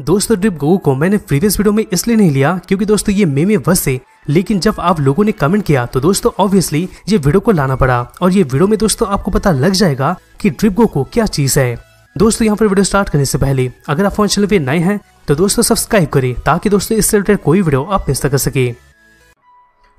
दोस्तों drip Goku को मैंने प्रीवियस वीडियो में इसलिए नहीं लिया क्योंकि दोस्तों ये मेमे बस से, लेकिन जब आप लोगों ने कमेंट किया तो दोस्तों ऑब्वियसली ये वीडियो को लाना पड़ा। और ये वीडियो में दोस्तों आपको पता लग जाएगा कि ड्रिप गोकू क्या चीज है। दोस्तों यहाँ पर वीडियो स्टार्ट करने से पहले अगर आप हमारे चैनल पे नए हैं तो दोस्तों सब्सक्राइब करें ताकि दोस्तों इससे रिलेटेड कोई वीडियो आप मिस कर सके।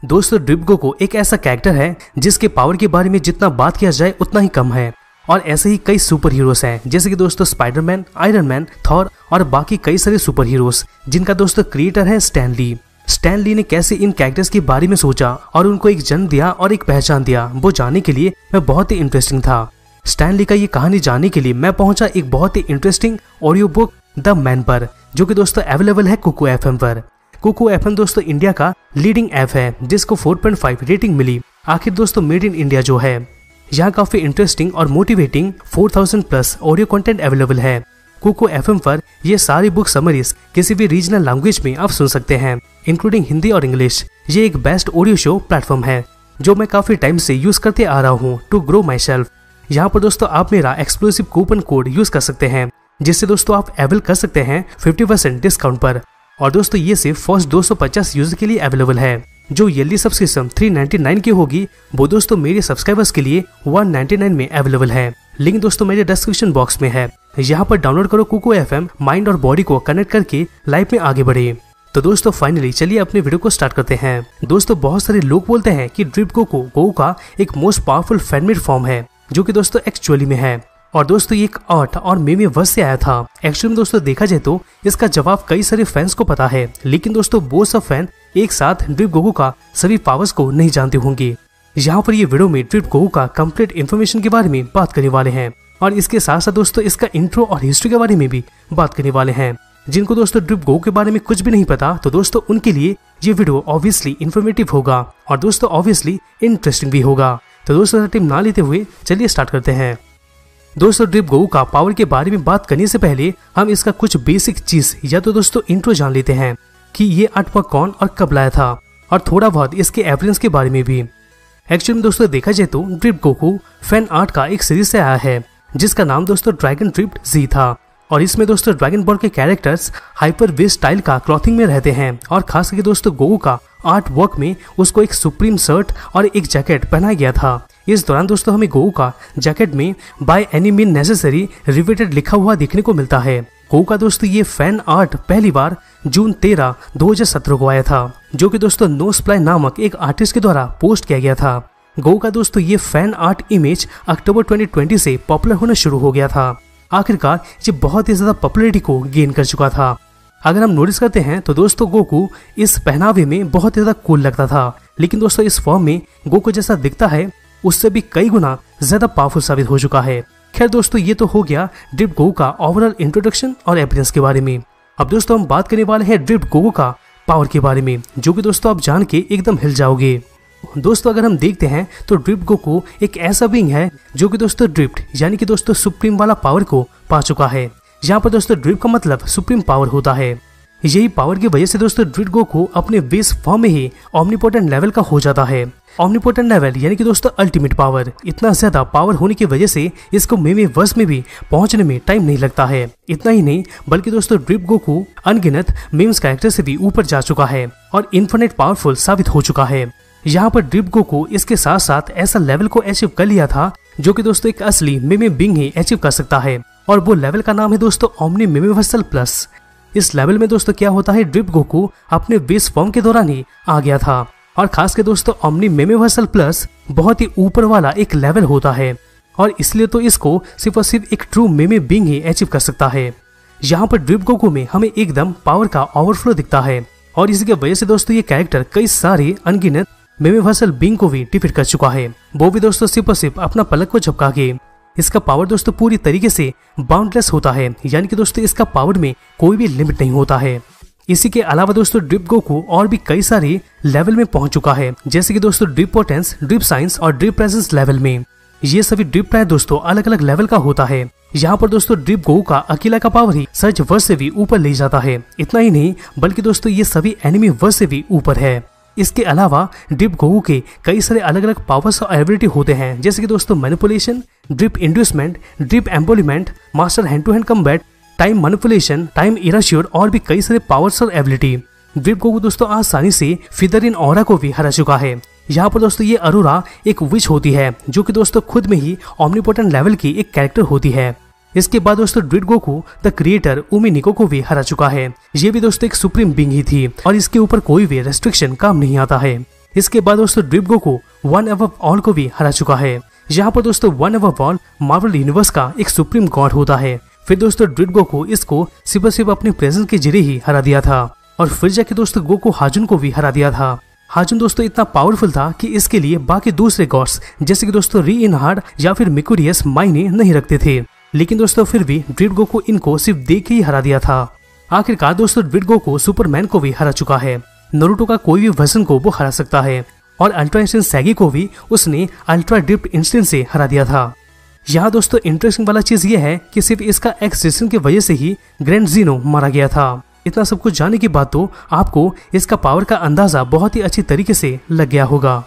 दोस्तों ड्रिप गोकू एक ऐसा कैरेक्टर है जिसके पावर के बारे में जितना बात किया जाए उतना ही कम है। और ऐसे ही कई सुपर हीरोज हैं जैसे कि दोस्तों स्पाइडरमैन, आयरन मैन, थॉर और बाकी कई सारे सुपर हीरोज जिनका दोस्तों क्रिएटर है स्टैन ली। स्टैन ली ने कैसे इन कैरेक्टर्स के बारे में सोचा और उनको एक जन्म दिया और एक पहचान दिया, वो जानने के लिए मैं बहुत ही इंटरेस्टिंग था। स्टैन ली का ये कहानी जानने के लिए मैं पहुंचा एक बहुत ही interesting audio book The Man पर, जो कि दोस्तों अवेलेबल है कुकू एफएम पर। कुकू एफएम दोस्तों इंडिया का लीडिंग ऐप है जिसको 4.5 रेटिंग मिली। आखिर दोस्तों मेड इन इंडिया जो है, यहाँ काफी इंटरेस्टिंग और motivating 4000 plus audio content available है। कुकू एफएम पर ये सारी बुक समरीज किसी भी रीजनल लैंग्वेज में आप सुन सकते हैं, इंक्लूडिंग हिंदी और इंग्लिश। ये एक बेस्ट ऑडियो शो प्लेटफॉर्म है जो मैं काफी टाइम से यूज करते आ रहा हूँ टू ग्रो माई सेल्फ। यहाँ पर दोस्तों आप मेरा एक्सक्लूसिव कूपन कोड यूज कर सकते हैं जिससे दोस्तों आप अवेल कर सकते हैं 50% डिस्काउंट पर। और दोस्तों ये सिर्फ फर्स्ट 250 यूजर के लिए अवेलेबल है। जो ईयरली सब्सक्रिप्शन 399 की होगी वो दोस्तों मेरे सब्सक्राइबर्स के लिए 199 में अवेलेबल है। लिंक दोस्तों मेरे डिस्क्रिप्शन बॉक्स में है। यहाँ पर डाउनलोड करो कुकू एफएम, माइंड और बॉडी को कनेक्ट करके लाइफ में आगे बढ़े। तो दोस्तों फाइनली चलिए अपने वीडियो को स्टार्ट करते हैं। दोस्तों बहुत सारे लोग बोलते हैं कि ड्रिप गोकू का एक मोस्ट पावरफुल फैनमेड फॉर्म है, जो कि दोस्तों एक्चुअली में है। और दोस्तों ये एक आर्ट और मेमे वर्स से आया था। एक्चुअली में दोस्तों देखा जाए तो इसका जवाब कई सारे फैंस को पता है, लेकिन दोस्तों वो सब फैन एक साथ ड्रिप गोकू का सभी पावर्स को नहीं जानते होंगे। यहाँ पर ये वीडियो में ड्रिप गोकू का कंप्लीट इन्फॉर्मेशन के बारे में बात करने वाले हैं और इसके साथ साथ दोस्तों इसका इंट्रो और हिस्ट्री के बारे में भी बात करने वाले हैं। जिनको दोस्तों ड्रिप गोकू के बारे में कुछ भी नहीं पता तो दोस्तों उनके लिए ये वीडियो ऑब्वियसली इन्फॉर्मेटिव होगा और दोस्तों ऑब्वियसली इंटरेस्टिंग भी होगा। तो दोस्तों टाइम ना लेते हुए चलिए स्टार्ट करते हैं। दोस्तों ड्रिप गोकू का पावर के बारे में बात करने से पहले हम इसका कुछ बेसिक चीज या तो दोस्तों इंट्रो जान लेते हैं कि ये आर्टवर्क कौन और कब लाया था, और थोड़ा बहुत इसके एविडेंस के बारे में भी। एक्चुअली में दोस्तों देखा जाए तो ड्रिप गोकू फैन आर्ट का एक सीरीज से आया है जिसका नाम दोस्तों ड्रैगन ड्रिप्ड जी था। और इसमें दोस्तों ड्रैगन बॉल के कैरेक्टर्स हाइपर वेस्ट स्टाइल का क्लॉथिंग में रहते हैं और खास करके दोस्तों गोकू का आर्ट वर्क में उसको एक सुप्रीम शर्ट और एक जैकेट पहनाया गया था। इस दौरान दोस्तों हमें गोकू का जैकेट में by any mean necessary riveted लिखा हुआ देखने को मिलता है। गोकू का दोस्तों ये फैन आर्ट पहली बार जून 13, 2017 को आया था, जो कि दोस्तों नो स्प्लाई नामक एक आर्टिस्ट के द्वारा पोस्ट किया गया था। गोकू का दोस्तों ये फैन आर्ट इमेज अक्टूबर 2020 से पॉपुलर होना शुरू हो गया था। आखिरकार ये बहुत ही ज्यादा पॉपुलैरिटी को गेन कर चुका था। अगर हम नोटिस करते हैं तो दोस्तों गोकू इस पहनावे में बहुत ही ज्यादा कूल लगता था, लेकिन दोस्तों इस फॉर्म में गोकू जैसा दिखता है उससे भी कई गुना ज्यादा पावरफुल साबित हो चुका है। खैर दोस्तों ये तो हो गया ड्रिप गोकू का ओवरऑल इंट्रोडक्शन और एविडेंस के बारे में। अब दोस्तों हम बात करने वाले हैं ड्रिप गोकू का पावर के बारे में, जो कि दोस्तों आप जान के एकदम हिल जाओगे। दोस्तों अगर हम देखते हैं तो ड्रिप गोकू एक ऐसा बीइंग है जो कि दोस्तों ड्रिप्ड यानी कि दोस्तों सुप्रीम वाला पावर को पा चुका है। यहाँ पर दोस्तों ड्रिप का मतलब सुप्रीम पावर होता है। यही पावर की वजह से दोस्तों ड्रिप गोकू अपने बेस फॉर्म में ही ओमनीपोटेंट लेवल का हो जाता है। ओमनीपोटेंट लेवल यानी कि दोस्तों अल्टीमेट पावर। इतना ज्यादा पावर होने की वजह से इसको मेमे वर्स में भी पहुंचने में टाइम नहीं लगता है। इतना ही नहीं बल्कि दोस्तों ड्रिप गोकू अनगिनत मेम्स कैरेक्टर से भी ऊपर जा चुका है और इन्फिनिट पावरफुल साबित हो चुका है। यहाँ पर ड्रिप गोकू इसके साथ साथ ऐसा लेवल को अचीव कर लिया था जो कि दोस्तों एक असली मेमे बीइंग ही अचीव कर सकता है, और वो लेवल का नाम है दोस्तों ओमनी मेमेवर्सल प्लस। इस लेवल में दोस्तों क्या होता है, ड्रिप गोकू अपने बेस फॉर्म के दौरान ही आ गया था, और खास के दोस्तों ओमनी मेमेवर्सल प्लस बहुत ही ऊपर वाला एक लेवल होता है और इसलिए तो इसको सिर्फ और सिर्फ एक ट्रू मेमे बीइंग ही अचीव कर सकता है। यहाँ पर ड्रिप गोकू में हमें एकदम पावर का ओवरफ्लो दिखता है और इसी की वजह से दोस्तों ये कैरेक्टर कई सारे अनगिनत मेमेवर्सल बीइंग को भी डिफीट कर चुका है, वो भी दोस्तों सिर्फ और सिर्फ अपना पलक को झपका के। इसका पावर दोस्तों पूरी तरीके से बाउंडलेस होता है, यानी कि दोस्तों इसका पावर में कोई भी लिमिट नहीं होता है। इसी के अलावा दोस्तों ड्रिप गोकू और भी कई सारे लेवल में पहुंच चुका है, जैसे कि दोस्तों ड्रिप पोटेंस, ड्रिप साइंस और ड्रिप प्रेजेंस लेवल में। ये सभी ड्रिप प्राय दोस्तों अलग अलग लेवल का होता है। यहाँ पर दोस्तों ड्रिप गोकू का अकेला का पावर ही सर्च वर्स से भी ऊपर ले जाता है। इतना ही नहीं बल्कि दोस्तों ये सभी एनिमी वर्स से भी ऊपर है। इसके अलावा ड्रिप गोकू के कई सारे अलग अलग पावर्स और एबिलिटी होते हैं, जैसे कि दोस्तों manipulation, drip inducement, drip embodiment, master hand to hand combat, time manipulation, time erasure और भी कई सारे पावर्स और एबिलिटी। ड्रिप गोकू दोस्तों आसानी से फिदर इन ऑरा को भी हरा चुका है। यहाँ पर दोस्तों ये अरोरा एक विच होती है जो कि दोस्तों खुद में ही ओमनीपोटेंट लेवल की एक कैरेक्टर होती है। इसके बाद दोस्तों ड्रिप गोकू द क्रिएटर उमी निको को भी हरा चुका है। ये भी दोस्तों एक सुप्रीम बीइंग ही थी और इसके ऊपर कोई भी रेस्ट्रिक्शन काम नहीं आता है। इसके बाद दोस्तों drip Goku one above all को भी हरा चुका है। यहाँ पर दोस्तों one above all Marvel universe का एक सुप्रीम गॉड होता है। फिर दोस्तों ड्रिप गोकू इसको सिर्फ अपने प्रेजेंस के जरिए ही हरा दिया था और फिर जाके दोस्तों गोकू हाजुन को भी हरा दिया था। हाजुन दोस्तों इतना पावरफुल था कि इसके लिए बाकी दूसरे गॉड्स जैसे कि दोस्तों री इनहार्ड या फिर मिकुरियस मायने नहीं रखते थे, लेकिन दोस्तों फिर भी ड्रिप गोकू इनको सिर्फ देख के ही हरा दिया था। आखिरकार दोस्तों ड्रिप गोकू सुपरमैन को भी हरा चुका है। नारुतो का कोई भी वर्जन को वो हरा सकता है और अल्ट्रा इंस्टेंट सैगी को भी उसने अल्ट्रा ड्रिप इंस्टेंट से हरा दिया था। यहाँ दोस्तों इंटरेस्टिंग वाला चीज ये है कि सिर्फ इसका एक्सटेंशन की वजह से ही ग्रैंड जीनो मारा गया था। इतना सब कुछ जानने के बाद तो आपको इसका पावर का अंदाजा बहुत ही अच्छी तरीके से लग गया होगा।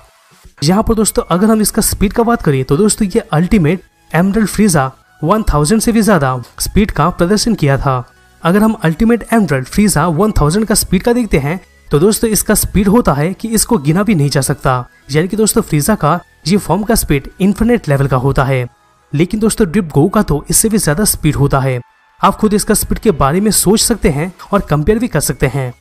यहाँ पर दोस्तों अगर हम इसका स्पीड का बात करें तो दोस्तों ये अल्टीमेट एमरल्ड फ्रीजा 1000 से भी ज्यादा स्पीड का प्रदर्शन किया था। अगर हम अल्टीमेट एमरल्ड फ्रीजा 1000 का स्पीड का देखते हैं तो दोस्तों इसका स्पीड होता है कि इसको गिना भी नहीं जा सकता। यानी कि दोस्तों फ्रीजा का ये फॉर्म का स्पीड इन्फिनिट लेवल का होता है, लेकिन दोस्तों ड्रिप गोकू का तो इससे भी ज्यादा स्पीड होता है। आप खुद इसका स्पीड के बारे में सोच सकते हैं और कंपेयर भी कर सकते हैं।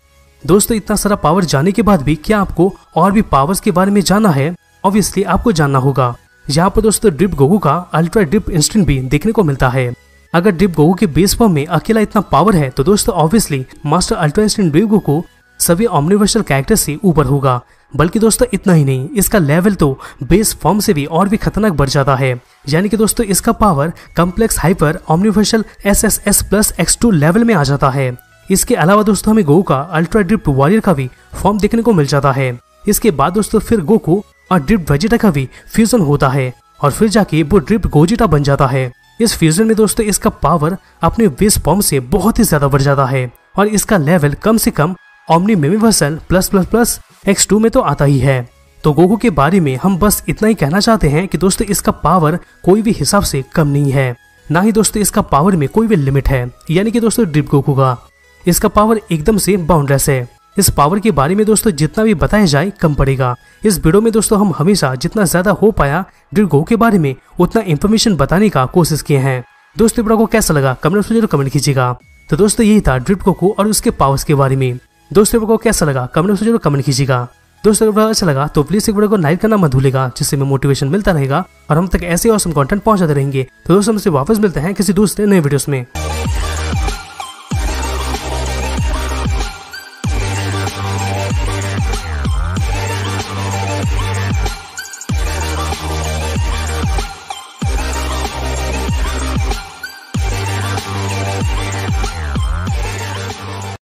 दोस्तों इतना सारा पावर जानने के बाद भी क्या आपको और भी पावर्स के बारे में जानना है? ऑब्वियसली आपको जानना होगा। यहाँ पर दोस्तों ड्रिप गोकू का अल्ट्रा ड्रिप इंस्टेंट भी देखने को मिलता है। अगर ड्रिप गोकू के बेस फॉर्म में अकेला इतना पावर है तो दोस्तों obviously master ultra instant drip Goku सभी ओमनिवर्सल कैरेक्टर से ऊपर होगा। बल्कि दोस्तों इतना ही नहीं, इसका लेवल तो बेस फॉर्म से भी और भी खतरनाक बढ़ जाता है। यानी कि दोस्तों इसका power complex hyper omniversal SSS plus X2 level में आ जाता है। इसके अलावा दोस्तों हमें गोकू का अल्ट्रा ड्रिप वॉरियर का भी फॉर्म देखने को मिल जाता है। इसके बाद दोस्तों फिर गोकू और ड्रिप वेजिटा का भी फ्यूजन होता है और फिर जाके वो ड्रिप गोजिटा बन जाता है। इस फ्यूजन में दोस्तों इसका पावर अपने बेस फॉर्म से बहुत ही ज्यादा बढ़ जाता है और इसका लेवल कम से कम ओमनी मेमिवर्सल प्लस प्लस प्लस X2 में तो आता ही है। तो गोकू के बारे में हम बस इतना ही कहना चाहते हैं कि दोस्तों इसका पावर कोई भी हिसाब से कम नहीं है, ना ही दोस्तों इसका पावर में कोई भी लिमिट है। यानी कि दोस्तों ड्रिप गोकू का इसका पावर एकदम से बाउंडलेस है। इस पावर के बारे में दोस्तों जितना भी बताया जाए कम पड़ेगा। इस वीडियो में दोस्तों हम हमेशा जितना ज्यादा हो पाया ड्रिप गोकू के बारे में उतना इन्फॉर्मेशन बताने का कोशिश किए हैं। दोस्तों वीडियो को कैसा लगा कमेंट में जरूर कमेंट कीजिएगा। तो दोस्तों यही था ड्रिप गोकू और उसके पावर्स के बारे में। दोस्तों वीडियो को कैसा लगा कमेंट में जरूर कमेंट कीजिएगा। दोस्तों अगर अच्छा लगा तो प्लीज एक वीडियो को लाइक करना मत भूलिएगा, जिससे हमें मोटिवेशन मिलता रहेगा और हम तक ऐसे ऑसम कंटेंट पहुंचाते रहेंगे। तो दोस्तों हमसे वापस मिलते हैं किसी दूसरे नए वीडियोस में।